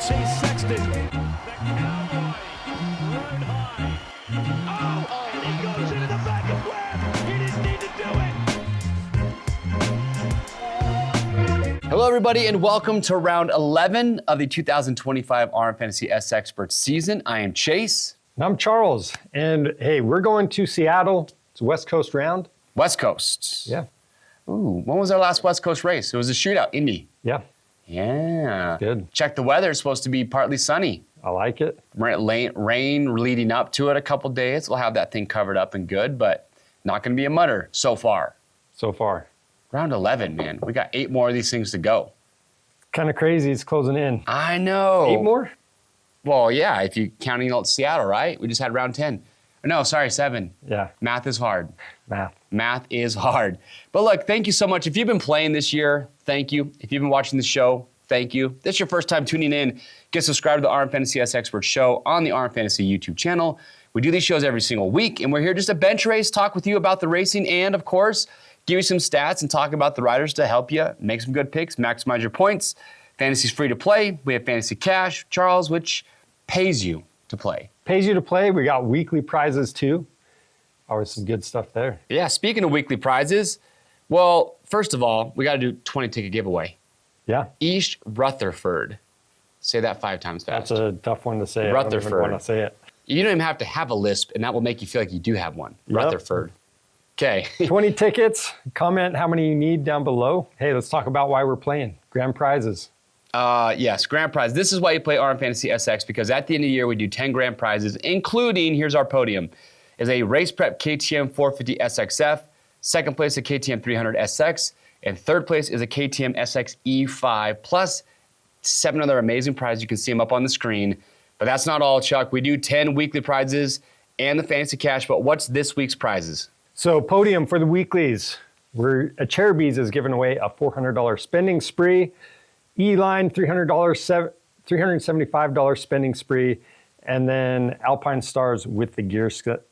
chase Sexton. The cowboy rode high. Oh, and he goes into the back of Webb. He didn't need to do it. Hello, everybody, and welcome to round 11 of the 2025 RN Fantasy SXperts season. I am Chase. And I'm Charles. And hey, we're going to Seattle. It's a West Coast round. West Coast. Yeah. Ooh, when was our last West Coast race? It was a shootout, Indy. Yeah. Yeah. Good. Check the weather. It's supposed to be partly sunny. I like it. Rain leading up to it a couple days. We'll have that thing covered up and good, but not going to be a mutter so far. So far. Round 11, man. We got 8 more of these things to go. Kind of crazy. It's closing in. I know. 8 more? Well, yeah, if you're counting out Seattle, right? We just had round 10. No, sorry, 7. Yeah. Math is hard. Math is hard. But look, thank you so much. If you've been playing this year, thank you. If you've been watching the show, thank you. If this is your first time tuning in, get subscribed to the RN Fantasy SXperts show on the RN Fantasy YouTube channel. We do these shows every single week, and we're here just to bench race, talk with you about the racing, and of course, give you some stats and talk about the riders to help you make some good picks, maximize your points. Fantasy's free to play. We have Fantasy Cash, Charles, which pays you to play. Pays you to play. We got weekly prizes too. Always some good stuff there. Yeah, speaking of weekly prizes, well, first of all, we got to do 20-ticket giveaway. Yeah. East Rutherford. Say that 5 times fast. That's a tough one to say. Rutherford. I don't even want to say it. You don't even have to have a lisp, and that will make you feel like you do have one. Yep. Rutherford. Okay. 20 tickets. Comment how many you need down below. Hey, let's talk about why we're playing. Grand prizes. Yes, grand prize. This is why you play RN Fantasy SX, because at the end of the year, we do 10 grand prizes, including, here's our podium, is a Race Prep KTM 450 SXF, second place a KTM 300 SX, and third place is a KTM SX E5, plus 7 other amazing prizes. You can see them up on the screen. But that's not all, Chuck. We do 10 weekly prizes and the Fantasy Cash, but what's this week's prizes? So podium for the weeklies. A Cherubies is giving away a $400 spending spree. E-Line, $375 spending spree, and then Alpine Stars with the gear set,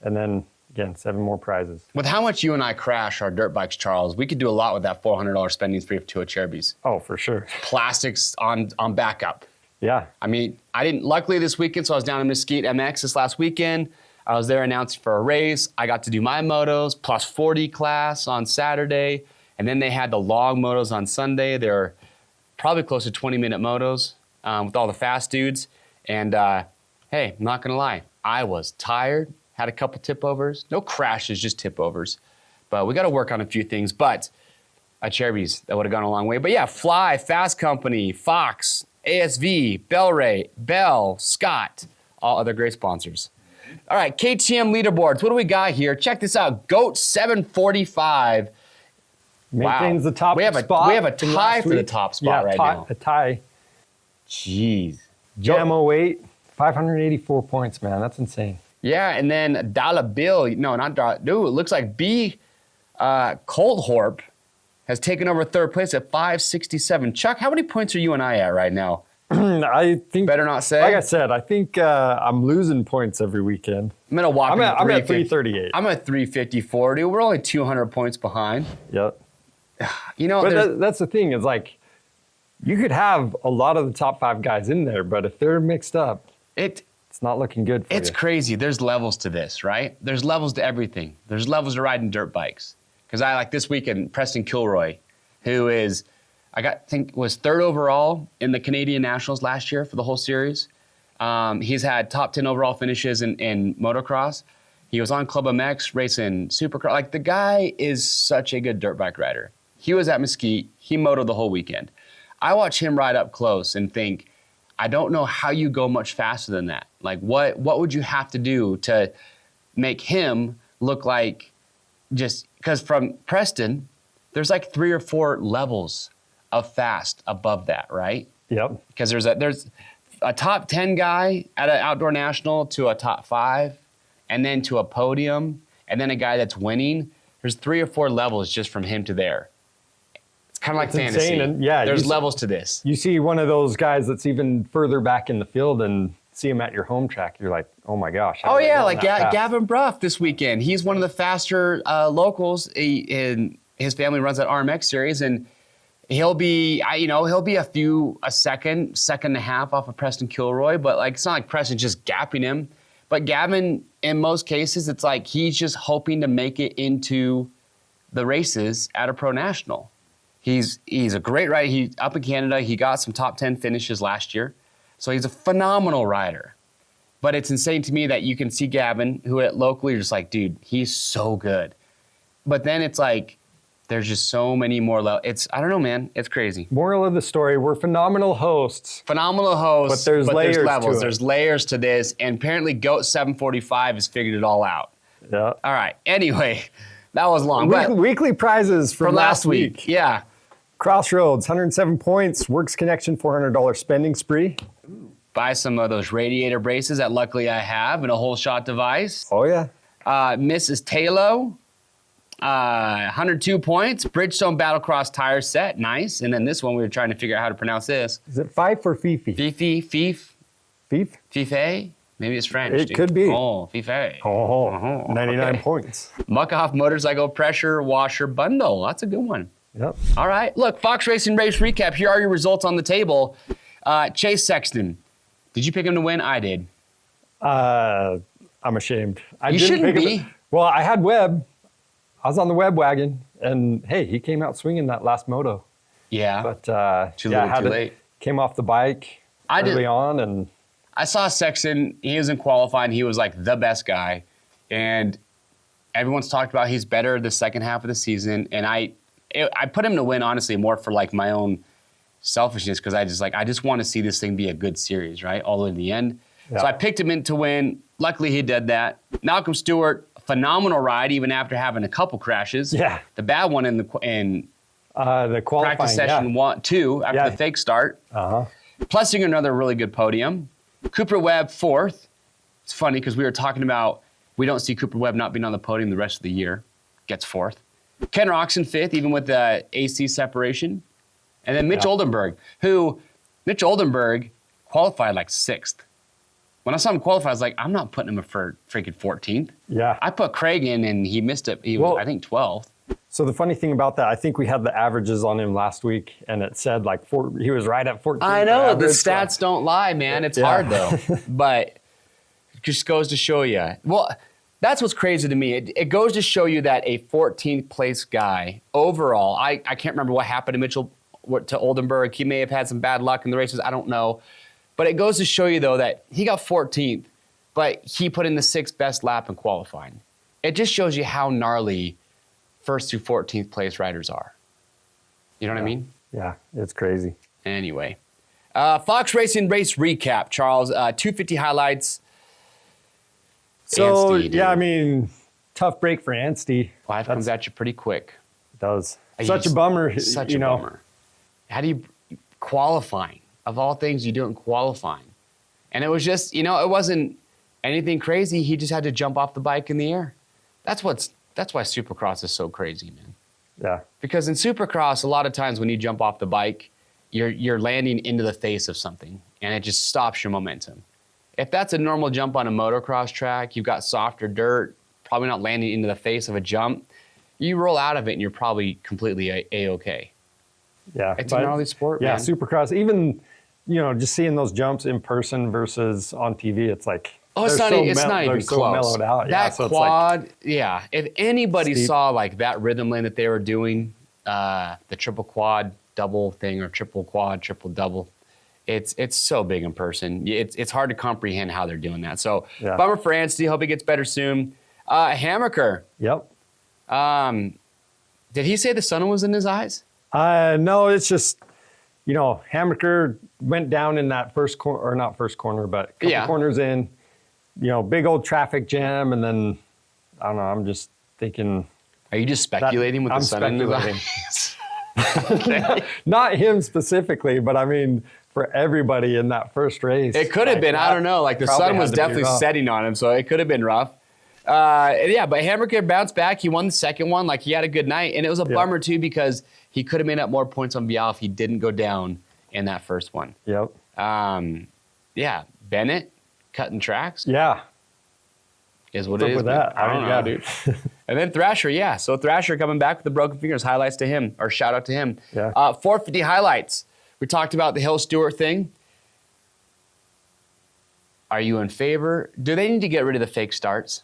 and then, again, 7 more prizes. With how much you and I crash our dirt bikes, Charles, we could do a lot with that $400 spending spree for 2 of Cherubies. Oh, for sure. Plastics on backup. Yeah. I mean, luckily this weekend, so I was down in Mesquite MX this last weekend. I was there announcing for a race. I got to do my motos, plus 40 class on Saturday. And then they had the long motos on Sunday. They're probably close to 20-minute motos with all the fast dudes. And hey, I'm not going to lie. I was tired, had a couple tip overs. No crashes, just tip overs. But we got to work on a few things. But Cherubies, that would have gone a long way. But yeah, Fly, Fast Company, Fox, ASV, Bellray, Bell, Scott, all other great sponsors. All right, KTM leaderboards. What do we got here? Check this out. GOAT 745. Maintains the top spot. We have a tie for the top spot now. A tie. Jeez. Jam 08, 584 points, man. That's insane. Yeah, and then Dollar Bill. No, not Dollar. Dude, it looks like B. Coldhorp has taken over 3rd place at 567. Chuck, how many points are you and I at right now? I think. Better not say. Like I said, I think I'm losing points every weekend. I'm at a whopping I'm at 338. I'm at 354, dude. We're only 200 points behind. Yep. You know, but that's the thing, is like, you could have a lot of the top 5 guys in there, but if they're mixed up, it's not looking good for you. It's crazy. There's levels to this, right? There's levels to everything. There's levels to riding dirt bikes. Because I like this weekend, Preston Kilroy, who is, was 3rd overall in the Canadian Nationals last year for the whole series. He's had top 10 overall finishes in motocross. He was on Club MX racing Supercross. Like, the guy is such a good dirt bike rider. He was at Mesquite. He motoed the whole weekend. I watch him ride up close and think, I don't know how you go much faster than that. Like, what would you have to do to make him look like, just because from Preston, there's like 3 or 4 levels of fast above that, right? Yep. Because there's a top 10 guy at an outdoor national to a top 5, and then to a podium, and then a guy that's winning. There's 3 or 4 levels just from him to there. It's kind of like fantasy. Insane. And yeah, there's levels to this. You see one of those guys that's even further back in the field and see him at your home track, you're like, oh my gosh. Oh yeah, like Gavin Bruff this weekend. He's one of the faster locals. His family runs that RMX series, and He'll be a second and a half off of Preston Kilroy, but like it's not like Preston's just gapping him. But Gavin, in most cases, it's like he's just hoping to make it into the races at a pro national. He's a great rider. He's up in Canada. He got some top 10 finishes last year. So he's a phenomenal rider. But it's insane to me that you can see Gavin, who at locally you're just like, dude, he's so good. But then it's like, there's just so many more levels. I don't know, man. It's crazy. Moral of the story, we're phenomenal hosts. Phenomenal hosts, but there's layers levels. to it. There's layers to this, and apparently GOAT 745 has figured it all out. Yeah. All right. Anyway, that was long. Weekly prizes from last week. Yeah. Crossroads, 107 points. Works Connection, $400 spending spree. Buy some of those radiator braces that luckily I have and a whole shot device. Oh, yeah. Mrs. Talo, 102 points. Bridgestone Battlecross tire set. Nice. And then this one, we were trying to figure out how to pronounce this. Is it Fife or Fifi? Fifi? Fife? Fife? Fife? Maybe it's French. It could be. Oh, Fife. Oh, 99 points. Muckahoff Motorcycle Pressure Washer Bundle. That's a good one. Yep. All right. Look, Fox Racing Race Recap. Here are your results on the table. Chase Sexton. Did you pick him to win? I did. I'm ashamed. You shouldn't be. Well, I had Webb. I was on the Webb wagon, and hey, he came out swinging that last moto. Yeah. But too late. Came off the bike early on, and I saw Sexton. He was in qualifying. He was like the best guy, and everyone's talked about he's better the second half of the season. And I put him to win honestly more for like my own selfishness because I just want to see this thing be a good series, right, all the way to the end. Yeah. So I picked him in to win. Luckily, he did that. Malcolm Stewart, phenomenal ride even after having a couple crashes. Yeah. The bad one in the qualifying practice session 2 after the fake start. Uh-huh. Plussing another really good podium. Cooper Webb 4th. It's funny because we were talking about we don't see Cooper Webb not being on the podium the rest of the year. Gets 4th. Ken Roxon 5th, even with the AC separation. And then Mitch Oldenburg, Mitch Oldenburg qualified like 6th. When I saw him qualify, I was like, I'm not putting him for freaking 14th. Yeah. I put Craig in and he missed it. He was, I think, 12th. So the funny thing about that, I think we had the averages on him last week, and it said like he was right at 14. I know, the stats don't lie, man. It's hard though. But it just goes to show you. Well, that's what's crazy to me. It goes to show you that a 14th place guy overall, I can't remember what happened to Oldenburg. He may have had some bad luck in the races. I don't know. But it goes to show you, though, that he got 14th, but he put in the 6th best lap in qualifying. It just shows you how gnarly 1st through 14th place riders are. You know what I mean? Yeah, it's crazy. Anyway. Fox Racing Race Recap, Charles. 250 highlights. So, Anstey, I mean, tough break for Anstey. Life comes at you pretty quick. It does. Such a bummer. Such a bummer. How do you qualifying? Of all things, you do it in qualifying. And it was just, it wasn't anything crazy. He just had to jump off the bike in the air. That's why Supercross is so crazy, man. Yeah. Because in Supercross, a lot of times when you jump off the bike, you're landing into the face of something, and it just stops your momentum. If that's a normal jump on a motocross track, you've got softer dirt, probably not landing into the face of a jump, you roll out of it and you're probably completely A-okay. Yeah. It's a gnarly sport, man. Yeah, Supercross, even, just seeing those jumps in person versus on TV, it's like, it's not even close. Mellowed out. That quad, if anybody saw like that rhythm lane that they were doing, the triple quad double thing or triple quad, triple double, it's so big in person. It's hard to comprehend how they're doing that. So bummer for Anstey. Hope he gets better soon. Hammaker. Yep. Did he say the sun was in his eyes? No, it's just, Hammaker went down in that first corner, or not first corner, but a couple corners in, big old traffic jam. And then, I don't know, I'm just thinking. Are you just speculating with the sun in his eyes? Not him specifically, but I mean, for everybody in that first race. It could have been, I don't know, like the sun was definitely setting on him, so it could have been rough. But Hammaker bounced back. He won the second one. Like, he had a good night. And it was a bummer, too, because he could have made up more points on Vial if he didn't go down in that first one. Yep. Bennett cutting tracks. Yeah. Is what it is. With that? I don't know, dude. And then Thrasher, yeah. So Thrasher coming back with the broken fingers. Highlights to him, or shout out to him. Yeah. 450 highlights. We talked about the Hill Stewart thing. Are you in favor? Do they need to get rid of the fake starts?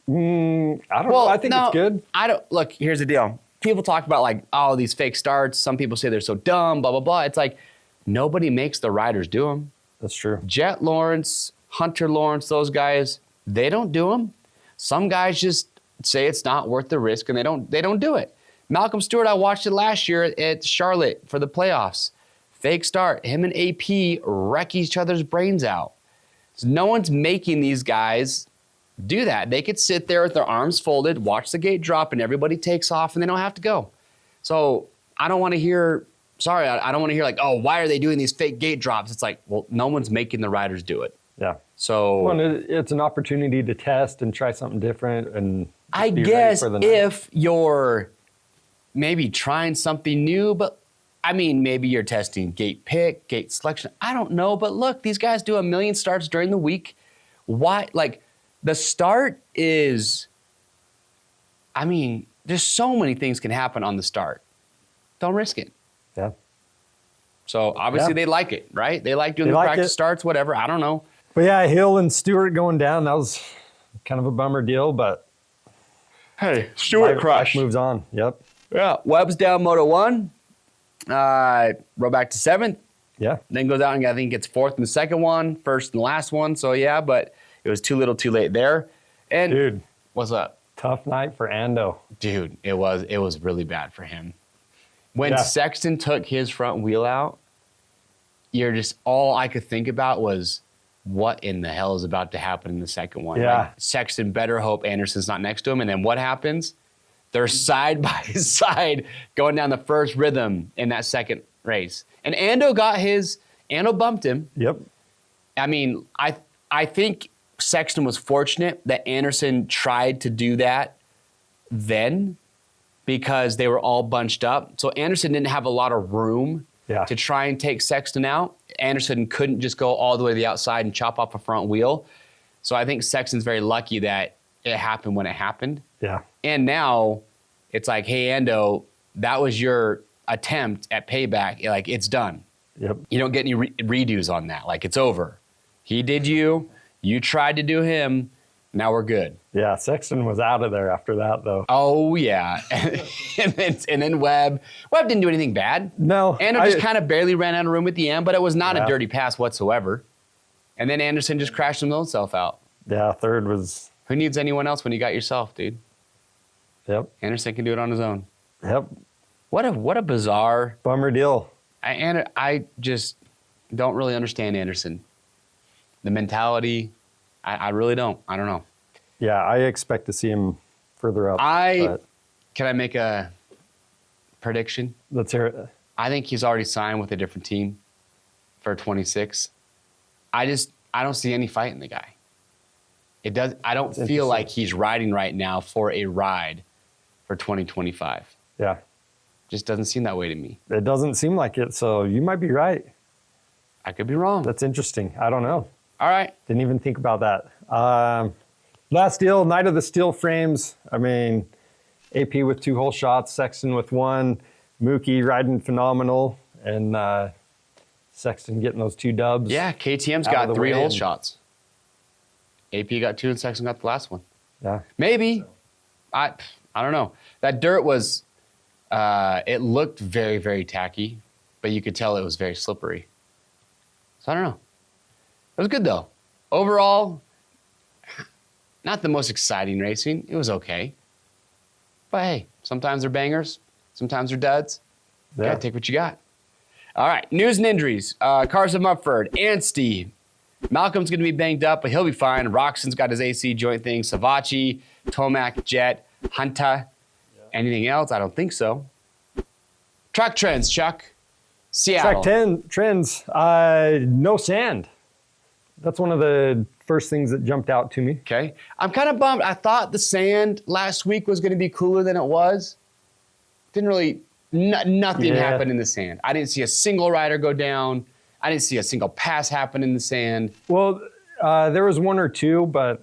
I don't know. I think it's good. Look, here's the deal. People talk about like, oh, these fake starts. Some people say they're so dumb, blah, blah, blah. It's like nobody makes the riders do them. That's true. Jet Lawrence, Hunter Lawrence, those guys, they don't do them. Some guys just say it's not worth the risk, and they don't do it. Malcolm Stewart, I watched it last year at Charlotte for the playoffs. Fake start. Him and AP wreck each other's brains out. So no one's making these guys do that. They could sit there with their arms folded, watch the gate drop, and everybody takes off, and they don't have to go. So I don't want to hear, I don't want to hear like, oh, why are they doing these fake gate drops? It's like, well, no one's making the riders do it. Yeah. So well, it's an opportunity to test and try something different. And I guess if you're maybe trying something new, but I mean, maybe you're testing gate pick, gate selection. I don't know. But look, these guys do 1 million starts during the week. Why? Like, the start is, I mean, there's so many things can happen on the start. Don't risk it. Yeah. So obviously they like it, right? They like doing the practice starts, whatever. I don't know. But yeah, Hill and Stewart going down, that was kind of a bummer deal, but hey, Stewart crush. Moves on. Yep. Yeah. Webb's down Moto 1. Roll back to 7th. Yeah. Then goes out and I think gets 4th in the second one, 1st in the last one. So yeah, but it was too little too late there. And dude, what's up? Tough night for Ando. Dude, it was really bad for him. When Sexton took his front wheel out, all I could think about was what in the hell is about to happen in the second one. Yeah. Like, Sexton better hope Anderson's not next to him. And then what happens? They're side by side going down the first rhythm in that second race. And Ando bumped him. Yep. I mean, I think Sexton was fortunate that Anderson tried to do that then because they were all bunched up. So Anderson didn't have a lot of room to try and take Sexton out. Anderson couldn't just go all the way to the outside and chop off a front wheel. So I think Sexton's very lucky that it happened when it happened. Yeah. And now it's like, hey, Ando, that was your attempt at payback. Like, it's done. Yep. You don't get any redos on that. Like, it's over. He did you. You tried to do him. Now we're good. Yeah, Sexton was out of there after that, though. Oh, yeah. and then Webb. Webb didn't do anything bad. No. Ando just kind of barely ran out of room at the end, but it was not a dirty pass whatsoever. And then Anderson just crashed himself out. Yeah, third was... Who needs anyone else when you got yourself, dude? Yep. Anderson can do it on his own. Yep. What a bizarre... Bummer deal. I just don't really understand Anderson. The mentality, I really don't. I don't know. Yeah, I expect to see him further up. Can I make a prediction? Let's hear it. I think he's already signed with a different team for 26. I don't see any fight in the guy. I don't feel like he's riding right now for a ride for 2025. Yeah. Just doesn't seem that way to me. It doesn't seem like it, so you might be right. I could be wrong. That's interesting. I don't know. All right. Didn't even think about that. Last deal, night of the steel frames. I mean, AP with 2 whole shots, Sexton with 1, Mookie riding phenomenal, and Sexton getting those 2 dubs. Yeah, KTM's got 3 whole shots. AP got 2 and Sexton got the last one. Yeah. Maybe. I don't know. That dirt was, it looked very, very tacky, but you could tell it was very slippery. So I don't know. It was good, though. Overall, not the most exciting racing. It was okay. But hey, sometimes they're bangers. Sometimes they're duds. You gotta take what you got. All right, news and injuries. Carson Mumford and Steve. Malcolm's going to be banged up, but he'll be fine. Roxon's got his AC joint thing. Savachi, Tomac, Jet, Hunter. Anything else? I don't think so. Track trends, Chuck. Seattle. Track trends. No sand. That's one of the first things that jumped out to me. Okay. I'm kind of bummed. I thought the sand last week was going to be cooler than it was. Didn't really, nothing happened in the sand. I didn't see a single rider go down. I didn't see a single pass happen in the sand. Well, there was 1 or 2, but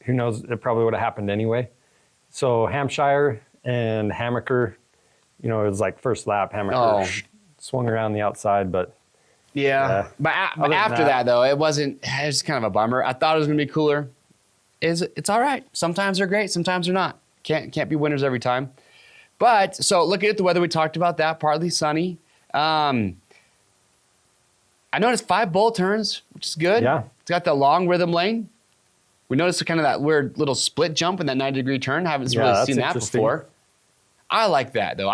who knows, it probably would have happened anyway. So Hampshire and Hammaker, it was like first lap, Hammaker swung around the outside, but yeah. But after that, though, it was kind of a bummer. I thought it was going to be cooler. It's all right. Sometimes they're great, sometimes they're not. Can't be winners every time. But, so looking at the weather, we talked about that, partly sunny. I noticed 5 bull turns, which is good. Yeah. It's got that long rhythm lane. We noticed kind of that weird little split jump in that 90-degree turn. Haven't really seen that before. I like that, though.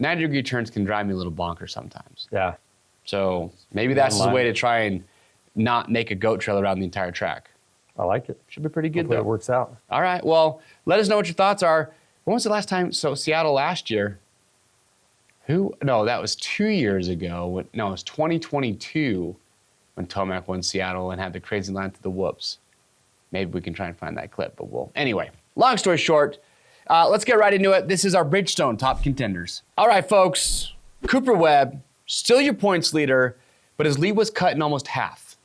90-degree turns can drive me a little bonkers sometimes. Yeah. So maybe that's a way to try and not make a goat trail around the entire track. I like it. Should be pretty good, Hopefully though. It works out. All right. Well, let us know what your thoughts are. When was the last time? So Seattle last year. No, that was 2 years ago. It was 2022 when Tomac won Seattle and had the crazy line to the whoops. Maybe we can try and find that clip, but anyway, long story short, let's get right into it. This is our Bridgestone top contenders. All right, folks. Cooper Webb, still your points leader, but his lead was cut in almost half.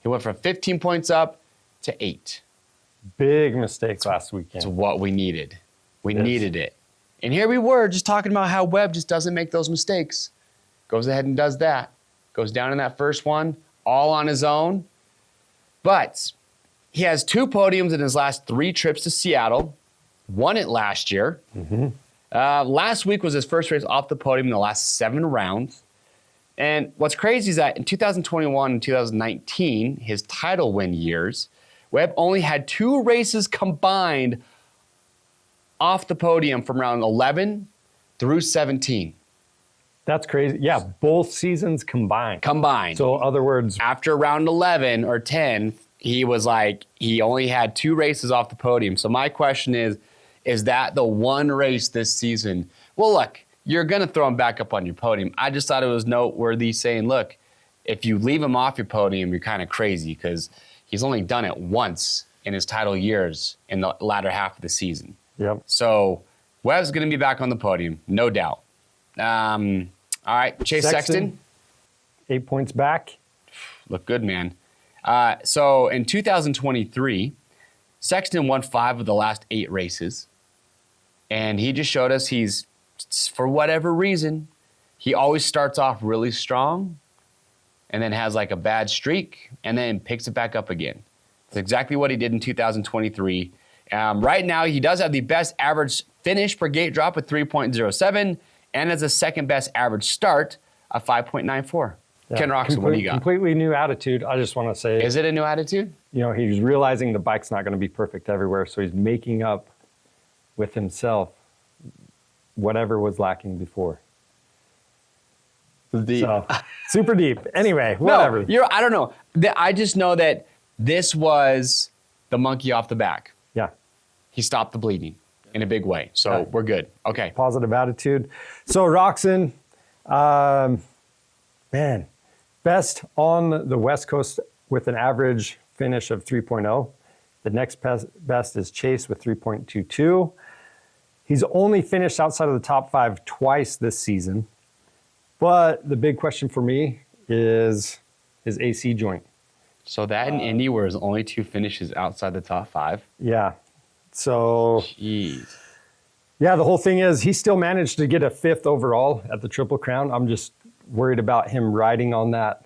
He went from 15 points up to 8. Big mistake last weekend. It's what we needed. We needed it. And here we were just talking about how Webb just doesn't make those mistakes. Goes ahead and does that. Goes down in that first one, all on his own. But he has 2 podiums in his last 3 trips to Seattle. Won it last year. Mm-hmm. Last week was his first race off the podium in the last 7 rounds. And what's crazy is that in 2021 and 2019, his title win years, Webb only had 2 races combined off the podium from round 11 through 17. That's crazy. Yeah, both seasons combined. So, in other words, after round 11 or 10, he only had 2 races off the podium. So my question is that the one race this season? Well, look, you're going to throw him back up on your podium. I just thought it was noteworthy saying, look, if you leave him off your podium, you're kind of crazy because he's only done it once in his title years in the latter half of the season. Yep. So Webb's going to be back on the podium, no doubt. All right, Chase Sexton. 8 points back. Look good, man. So in 2023, Sexton won 5 of the last 8 races. And he just showed us for whatever reason, he always starts off really strong and then has like a bad streak and then picks it back up again. That's exactly what he did in 2023. Right now, he does have the best average finish per gate drop at 3.07 and has the second best average start at 5.94. Yeah. Ken Roxon, what do you got? Completely new attitude. I just want to say. Is it a new attitude? He's realizing the bike's not going to be perfect everywhere, so he's making up with himself whatever was lacking before. So, super deep. Anyway, whatever. No, I don't know. I just know that this was the monkey off the back. Yeah. He stopped the bleeding in a big way. So we're good. Okay. Positive attitude. So Roxon, man, best on the West Coast with an average finish of 3.0. The next best is Chase with 3.22. He's only finished outside of the top 5 twice this season. But the big question for me is his AC joint. So that in Indy where his only 2 finishes outside the top 5? Yeah. So, jeez. Yeah, the whole thing is he still managed to get a 5th overall at the Triple Crown. I'm just worried about him riding on that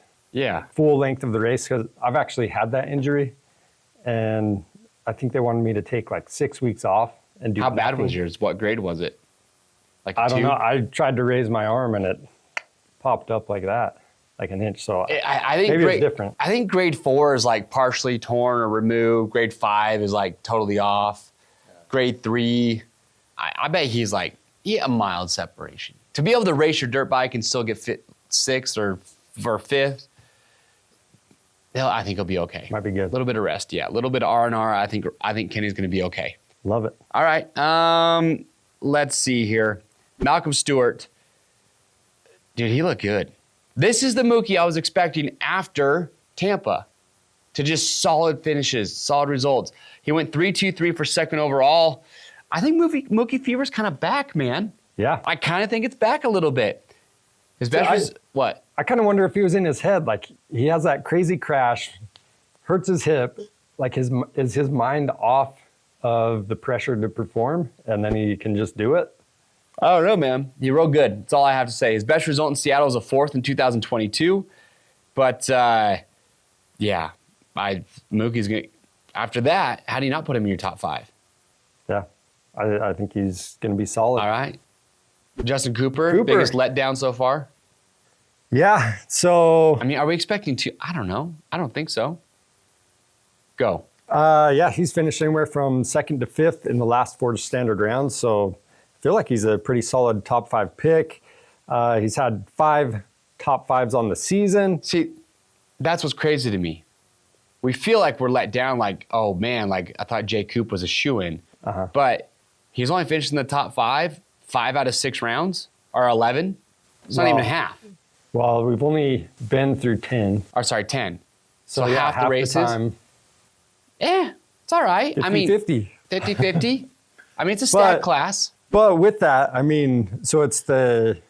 full length of the race because I've actually had that injury. And I think they wanted me to take like 6 weeks off and do How bad was yours? What grade was it? Like I don't know. I tried to raise my arm and it popped up like that, like an inch. So I think maybe it's different. I think grade 4 is like partially torn or removed. Grade 5 is like totally off. Grade 3, I bet he's like a mild separation. To be able to race your dirt bike and still get 6th or 5th, I think he'll be okay. Might be good. A little bit of rest, yeah. A little bit of R&R. I think Kenny's going to be okay. Love it. All right. Let's see here. Malcolm Stewart. Dude, he looked good. This is the Mookie I was expecting after Tampa to just solid finishes, solid results. He went 3-2-3 for second overall. I think Mookie Fever's kind of back, man. Yeah. I kind of think it's back a little bit. His best was what? I kind of wonder if he was in his head. Like, he has that crazy crash, hurts his hip, like is his mind off of the pressure to perform, and then he can just do it? I don't know, man. He rode good. That's all I have to say. His best result in Seattle was a 4th in 2022. But, yeah, Mookie's going to... After that, how do you not put him in your top 5? Yeah, I think he's going to be solid. All right. Justin Cooper, biggest letdown so far? Yeah, so... I mean, are we expecting to... I don't know. I don't think so. Go. Yeah, he's finished anywhere from 2nd to 5th in the last 4 standard rounds, so I feel like he's a pretty solid top 5 pick. He's had 5 top 5s on the season. See, that's what's crazy to me. We feel like we're let down, like, oh man, like I thought Jay Coop was a shoo-in. But he's only finished in the top 5 out of 6 rounds, or 11. It's not even half. Well, we've only been through 10. Or sorry, 10. So yeah, half the races. Time, it's all right. 50, I mean, 50. 50-50. I mean, it's a stat class. But with that, I mean, so it's the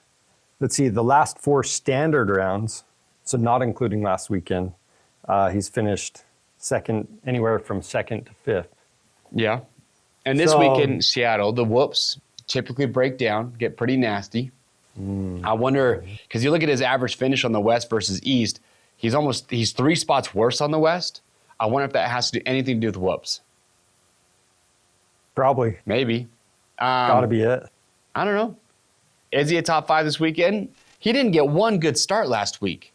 last 4 standard rounds, so not including last weekend, he's finished second, anywhere from 2nd to 5th. Yeah. And this weekend in Seattle, the whoops typically break down, get pretty nasty. I wonder, because you look at his average finish on the West versus East, he's 3 spots worse on the West. I wonder if that has to do anything to do with whoops. Probably. Maybe. Gotta be it. I don't know. Is he a top 5 this weekend? He didn't get one good start last week.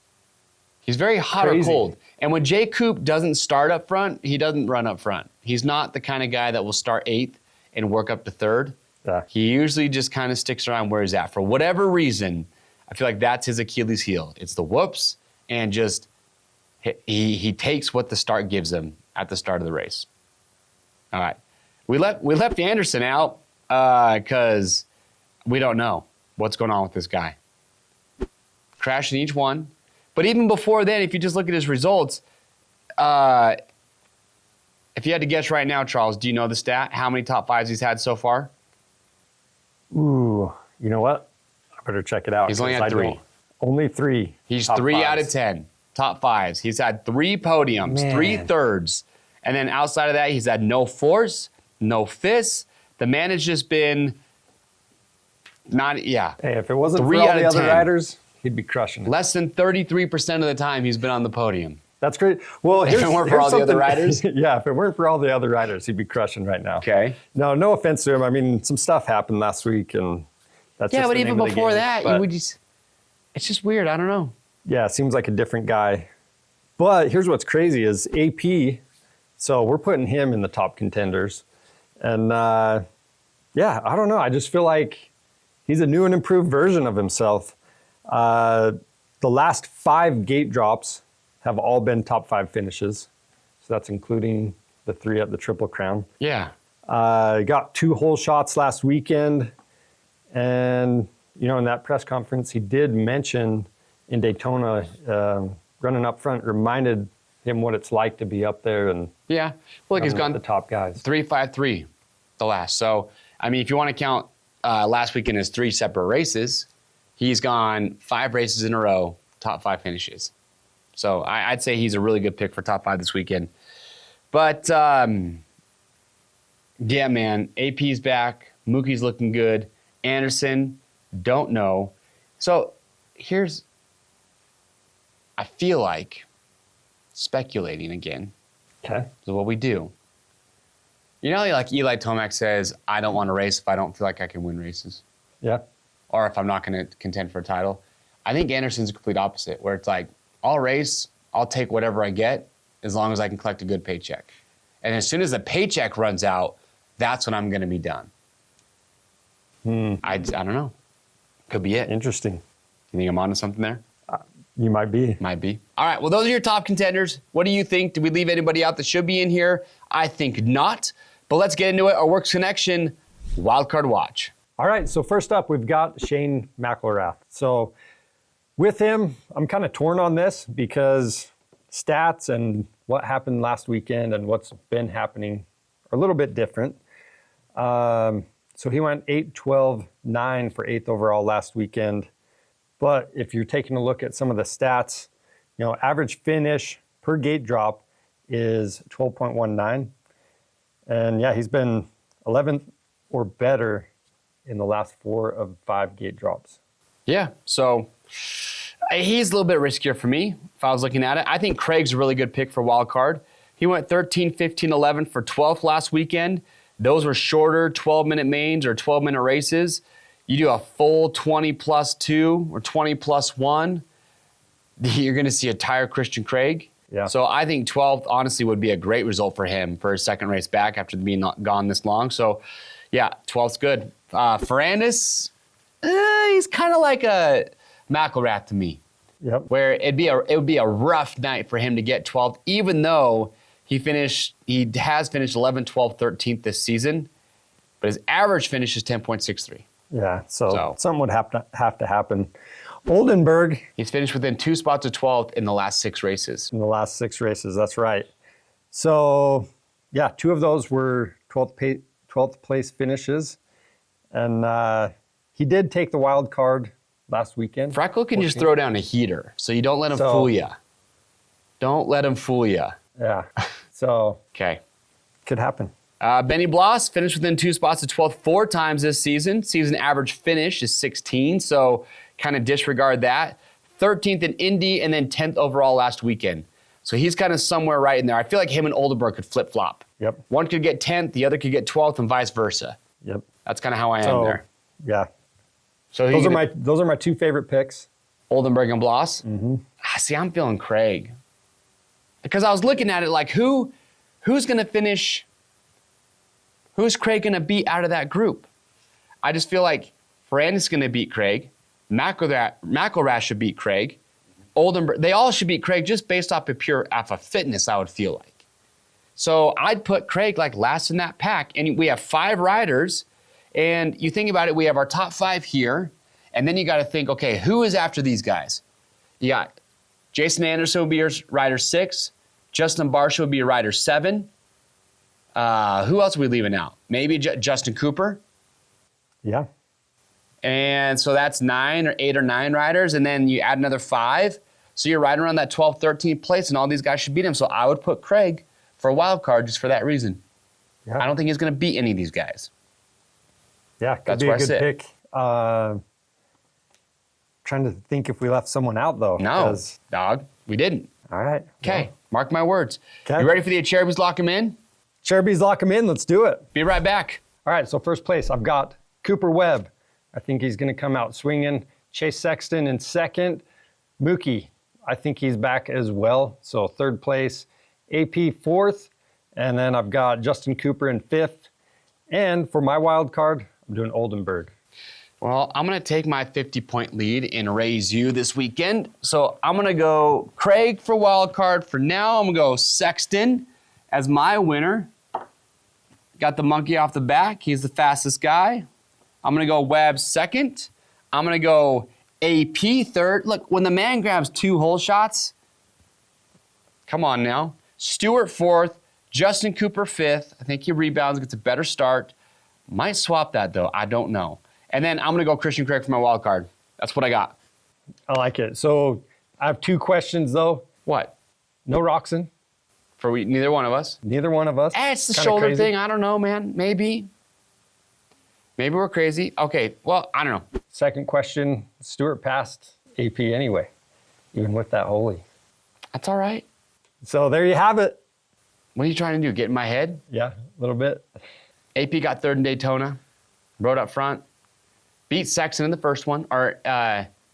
He's very hot or cold. And when Jay Coop doesn't start up front, he doesn't run up front. He's not the kind of guy that will start 8th and work up to 3rd. Yeah. He usually just kind of sticks around where he's at. For whatever reason, I feel like that's his Achilles heel. It's the whoops, and just he takes what the start gives him at the start of the race. All right. We left Anderson out because we don't know what's going on with this guy. Crashing each one. But even before then, if you just look at his results, if you had to guess right now, Charles, do you know the stat? How many top 5s he's had so far? Ooh, you know what? I better check it out. He's only had 3. Only 3. He's 3 out of 10 top 5s. He's had 3 podiums, 3 thirds. And then outside of that, he's had no 4ths, no 5ths. The man has just been Hey, if it wasn't for all the other riders, he'd be crushing it. Less than 33% of the time he's been on the podium. That's great. Well, if it weren't for all the other riders? Yeah, if it weren't for all the other riders, he'd be crushing right now. Okay. No offense to him. I mean, some stuff happened last week, and that's just but the even name of the before game. that, But, it's just weird. I don't know. Yeah, it seems like a different guy. But here's what's crazy is AP, so we're putting him in the top contenders. And, yeah, I don't know. I just feel like he's a new and improved version of himself. The last 5 gate drops have all been top 5 finishes. So that's including the 3 at the Triple Crown. Yeah. Got 2 hole shots last weekend. And, you know, in that press conference, he did mention in Daytona, running up front reminded him what it's like to be up there. And yeah. Well, like he's gone the top guys. 3-5-3 the last. So, I mean, if you want to count last weekend as 3 separate races, he's gone 5 races in a row, top 5 finishes. So I'd say he's a really good pick for top 5 this weekend. But, yeah, man, AP's back. Mookie's looking good. Anderson, don't know. So I feel like speculating again. Okay. Is what we do. You know, like Eli Tomac says, I don't want to race if I don't feel like I can win races. Yeah. Or if I'm not going to contend for a title. I think Anderson's the complete opposite, where it's like, I'll race, I'll take whatever I get, as long as I can collect a good paycheck. And as soon as the paycheck runs out, that's when I'm going to be done. I don't know. Could be it. Interesting. You think I'm onto something there? You might be. Might be. All right, well, those are your top contenders. What do you think? Did we leave anybody out that should be in here? I think not. But let's get into it. Our Works Connection Wildcard Watch. All right, so first up, we've got Shane McElrath. So with him, I'm kind of torn on this because stats and what happened last weekend and what's been happening are a little bit different. So he went 8-12-9 for 8th overall last weekend. But if you're taking a look at some of the stats, you know, average finish per gate drop is 12.19. And yeah, he's been 11th or better in the last 4 of 5 gate drops. Yeah, so he's a little bit riskier for me if I was looking at it. I think Craig's a really good pick for wild card. He went 13, 15, 11 for 12th last weekend. Those were shorter 12-minute mains or 12-minute races. You do a full 20 plus 2 or 20 plus 1, you're going to see a tired Christian Craig. Yeah. So I think 12th, honestly, would be a great result for him for his second race back after being gone this long. So, yeah, 12th's good. Ferrandis, he's kind of like a McElrath to me. Yep. Where it would be a rough night for him to get 12th, even though he has finished 11th, 12th, 13th this season, but his average finish is 10.63. Yeah, so something would have to happen. Oldenburg. He's finished within 2 spots of 12th in the last 6 races. In the last 6 races, that's right. So, yeah, 2 of those were 12th place finishes. And he did take the wild card last weekend. Freckle can just throw down a heater, so you don't let him fool you. Don't let him fool you. Yeah, so okay, could happen. Benny Bloss finished within 2 spots of 12th 4 times this season. Season average finish is 16, so kind of disregard that. 13th in Indy and then 10th overall last weekend. So he's kind of somewhere right in there. I feel like him and Oldenburg could flip-flop. Yep. One could get 10th, the other could get 12th, and vice versa. Yep. That's kind of how I am there. Yeah. So those are my 2 favorite picks. Oldenburg and Bloss. Mm-hmm. See, I'm feeling Craig. Because I was looking at it like, who's going to finish? Who's Craig going to beat out of that group? I just feel like Ferrandis is going to beat Craig. McElrath should beat Craig. Oldenburg, they all should beat Craig just based off of fitness, I would feel like. So I'd put Craig like last in that pack. And we have 5 riders. And you think about it, we have our top 5 here. And then you got to think, okay, who is after these guys? You got Jason Anderson would be your rider 6. Justin Barsha would be your rider 7. Who else are we leaving out? Maybe Justin Cooper. Yeah. And so that's 9 or 8 or 9 riders. And then you add another 5. So you're right around that 12th, 13th place, and all these guys should beat him. So I would put Craig for a wild card just for that reason. Yeah. I don't think he's going to beat any of these guys. Yeah, could be a good pick. Trying to think if we left someone out, though. No, dog, we didn't. All right. Okay, well. Mark my words. Okay. You ready for the Cherubies lock him in? Cherubies lock him in. Let's do it. Be right back. All right, so first place, I've got Cooper Webb. I think he's going to come out swinging. Chase Sexton in second. Mookie, I think he's back as well. So third place. AP fourth. And then I've got Justin Cooper in fifth. And for my wild card, I'm doing Oldenburg. Well, I'm going to take my 50-point lead and raise you this weekend. So I'm going to go Craig for wild card for now. I'm going to go Sexton as my winner. Got the monkey off the back. He's the fastest guy. I'm going to go Webb second. I'm going to go AP third. Look, when the man grabs 2 hole shots, come on now. Stewart fourth. Justin Cooper fifth. I think he rebounds, gets a better start. Might swap that, though. I don't know. And then I'm going to go Christian Craig for my wild card. That's what I got. I like it. So I have 2 questions, though. What? No Roxon. For neither one of us? Neither one of us. It's the shoulder crazy thing. I don't know, man. Maybe we're crazy. Okay, well, I don't know. Second question, Stewart passed AP anyway, even with that holy. That's all right. So there you have it. What are you trying to do, get in my head? Yeah, a little bit. AP got third in Daytona, rode up front, beat Sexton in the first one, or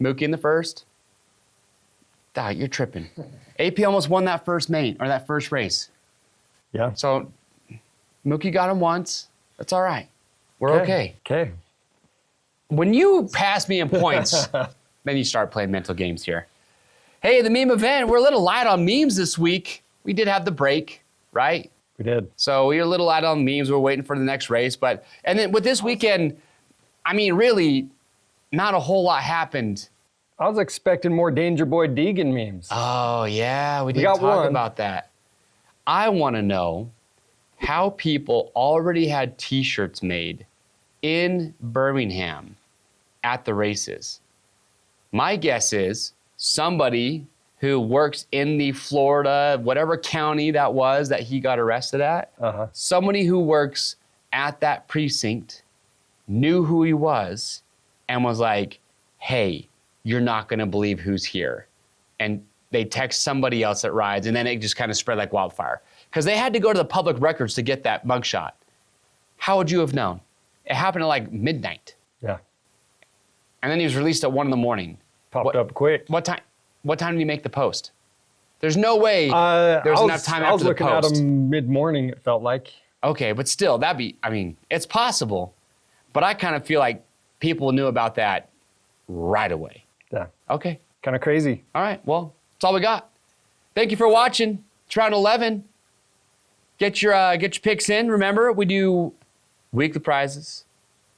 Mookie in the first. Dog, you're tripping. AP almost won that first main, or that first race. Yeah. So Mookie got him once. That's all right. We're okay. Okay. When you pass me in points, then you start playing mental games here. Hey, the meme event, we're a little light on memes this week. We did have the break, right? We did. So we were a little light on memes. We're waiting for the next race. And then with this weekend, I mean, really, not a whole lot happened. I was expecting more Danger Boy Deegan memes. Oh, yeah. We didn't talk about that. I want to know how people already had T-shirts made in Birmingham at the races. My guess is somebody who works in the Florida, whatever county that was that he got arrested at. Somebody who works at that precinct knew who he was and was like, hey, you're not gonna believe who's here. And they text somebody else that rides, and then it just kind of spread like wildfire. Because they had to go to the public records to get that mugshot. How would you have known? It happened at like midnight. Yeah. And then he was released at 1 in the morning. Popped up quick. What time did he make the post? There's no way there's enough time after the post. I was looking at him mid-morning, it felt like. Okay, but still, it's possible. But I kind of feel like people knew about that right away. Yeah. Okay. Kind of crazy. All right, well, that's all we got. Thank you for watching. It's round 11. Get your picks in. Remember, we do weekly prizes,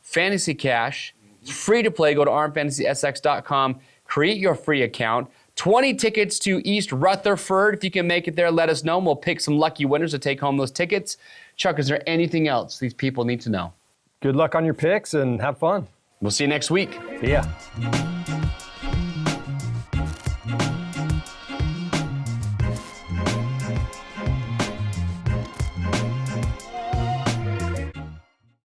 fantasy cash. It's free to play. Go to armfantasysx.com. Create your free account. 20 tickets to East Rutherford. If you can make it there, let us know, and we'll pick some lucky winners to take home those tickets. Chuck, is there anything else these people need to know? Good luck on your picks and have fun. We'll see you next week. See ya.